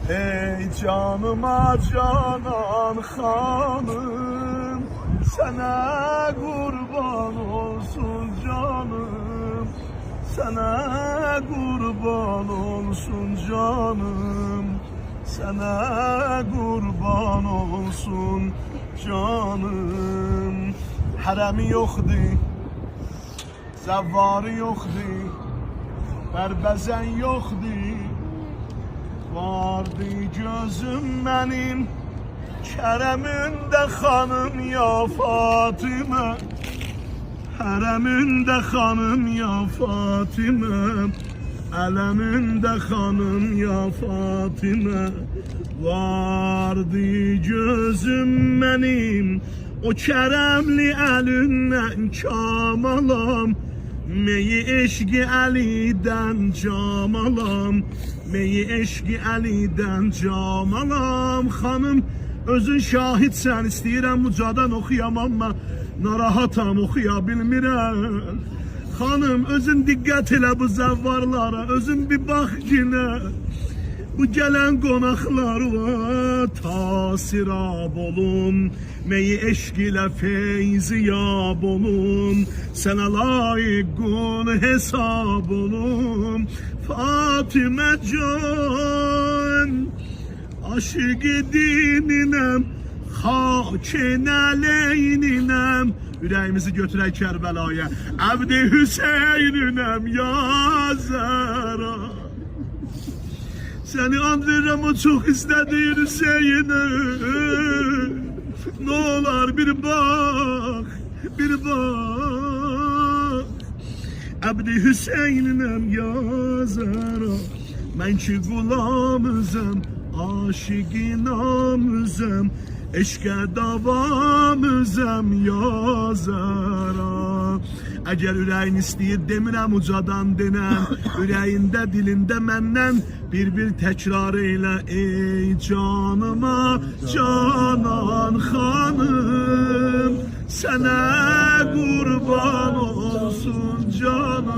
Ey canıma canan hanım, sana kurban olsun canım, sana kurban olsun canım, sana kurban olsun canım. Haremi yoktu, zevvarı yoktu, berbezen yoktu. Vardı gözüm benim Kerem'inde hanım ya Fatime, Hareminde hanım ya Fatime, Eleminde hanım ya Fatime. Vardı gözüm benim o Keremli elinden kamalam, meyi eşki Ali'den camalam, meyi eşki Ali'den camalam. Hanım özün şahit sen, istəyirəm ucadan oxuyamam ama narahatam oxuya bilmirəm. Hanım özün diqqət elə bu zəvvarlara, özün bir bax yine bu gelen qonaqlara tasirab olun, meyi eşq ilə feyziyab olun, sənə layiq qul hesab olun. Fatimə can aşık dininem, hakin əleyninəm, ürəyimizi götürək Kərbəlaya, Əbdi Hüseyninəm ya Zəhra. Seni andırırım o çok istediğin Hüseyin'e. Ne olar bir bak, bir bak. Abdi Hüseyin'im yazara, ben ki gulamızım, aşık namızım, eşke davamızım yazara. Əgər ürəyin istəyir demirəm ucadan denəm, ürəyində dilində məndən bir təkrar elə. Ey canıma canan xanım, sənə qurban